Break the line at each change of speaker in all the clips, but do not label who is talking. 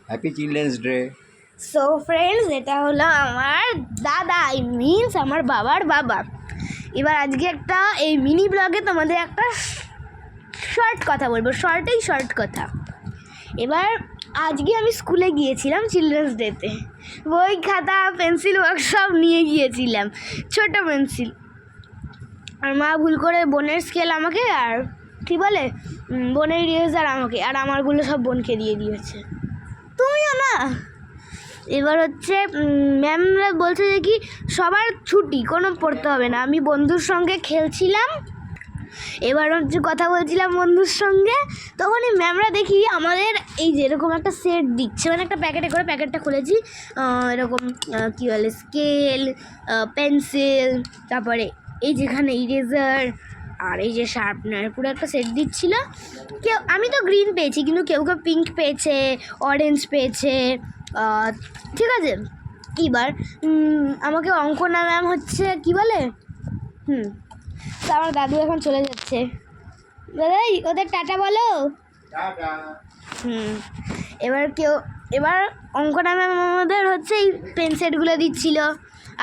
Happy children's day.
So friends, এটা হলো আমার দাদা, আই মিনস আমার বাবার বাবা। এবার আজকে একটা এই মিনি ব্লগে তোমাদের একটা শর্ট কথা বলবো, শর্ট কথা। এবার আজকে আমি স্কুলে গিয়েছিলাম চিলড্রেন্স ডেতে, বই খাতা পেন্সিল ওয়ার্কশপ নিয়ে গিয়েছিলাম, ছোট পেন্সিল। আর মা ভুল করে বোনের স্কেল আমাকে আর কী বলে বোনের ইরেজার আমাকে, আর আমারগুলো সব বোনকে দিয়ে দিয়েছে, তুমিও না। এবার হচ্ছে ম্যামরা বলছে যে কি সবার ছুটি, কোনো পড়তে হবে না। আমি বন্ধুর সঙ্গে খেলছিলাম, এবার হচ্ছে কথা বলছিলাম বন্ধুর সঙ্গে, তখনই ম্যামরা দেখি আমাদের এই যে এরকম একটা সেট দিচ্ছে, মানে একটা প্যাকেটে করে, প্যাকেটটা খুলেছি, এরকম কী বলে স্কেল, পেন্সিল, তারপরে এই যেখানে ইরেজার আর এই যে শার্পনার, পুরো একটা সেট দিচ্ছিল। কেউ, আমি তো গ্রিন পেয়েছি, কিন্তু কেউ কেউ পিঙ্ক পেয়েছে, অরেঞ্জ পেয়েছে, ঠিক আছে। এবার আমাকে অঙ্কনা ম্যাম হচ্ছে কি বলে তো আমার দাদু এখন চলে যাচ্ছে, দাদাই ওদের টাটা বলো। এবার অঙ্কনা ম্যাম আমাদের হচ্ছে এই পেন সেটগুলো দিচ্ছিল,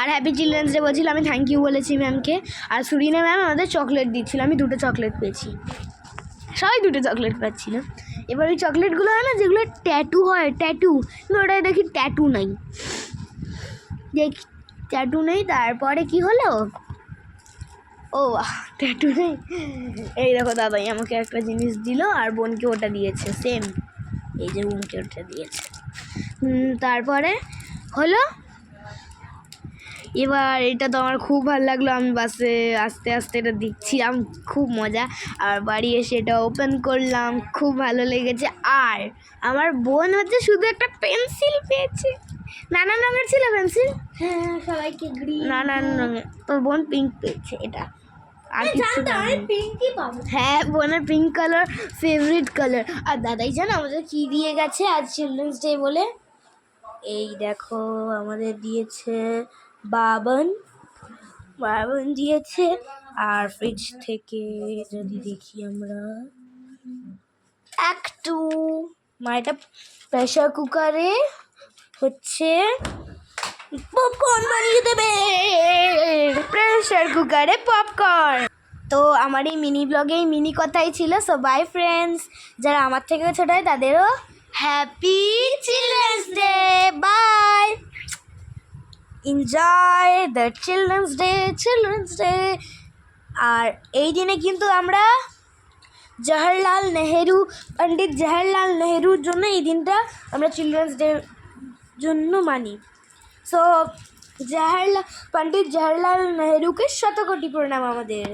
আর হ্যাপি চিলড্রেন্স ডে বলছিল, আমি থ্যাংক ইউ বলেছি ম্যামকে। আর সুরিনা ম্যাম আমাদের চকলেট দিচ্ছিল, আমি 2টো চকলেট পেয়েছি, সবাই 2টো চকলেট পাচ্ছিল। এবার ওই চকলেটগুলো হয় না যেগুলো ট্যাটু হয়, ট্যাটু, ওটাই দেখি ট্যাটু নেই, তারপরে কি হলো, ও ট্যাটু নেই। এই দেখো দাদাই আমাকে একটা জিনিস দিল, আর বোনকে ওটা দিয়েছে, সেম, এই যে বোনকে ওটা দিয়েছে। তারপরে হলো, এবার এটা তো আমার খুব ভালো লাগলো, আমি বাসে আস্তে আস্তে এটা দিচ্ছিলাম, খুব মজা। আর বাড়ি এসে এটা ওপেন করলাম, খুব ভালো লেগেছে। আর আমার বোন হচ্ছে শুধু একটা পেন্সিল পেয়েছে, নানান রঙের ছিল পেন্সিল,
হ্যাঁ সবাইকে গ্রিন,
নানান রঙের, তোর বোন পিঙ্ক পেয়েছে, এটা আর কিছু
পিঙ্কই পাবো।
হ্যাঁ, বোনের পিঙ্ক কালার ফেভারিট কালার। আর দাদাই জানো আমাদের কি দিয়ে গেছে আজ চিলড্রেন্স ডে বলে? এই দেখো আমাদের দিয়েছে বাবন দিয়েছে। আর ফ্রিজ থেকে যদি দেখি আমরা একটু এটা প্রেশার কুকারে হচ্ছে পপকর্ন বানিয়ে দেবে, প্রেশার কুকারে পপকর্ন। তো আমার এই মিনি ব্লগে এই মিনি কথাই ছিল। সো বাই ফ্রেন্ডস, যারা আমার থেকে ছোট হয় তাদেরও happy children's day, bye, enjoy the children's day. আর এই দিনে কিন্তু আমরা পণ্ডিত জওহরলাল নেহরুর জন্য এই দিনটা আমরা চিলড্রেন্স ডে জন্য মানি। সো পণ্ডিত জওহরলাল নেহরুকে শতকোটি প্রণাম আমাদের।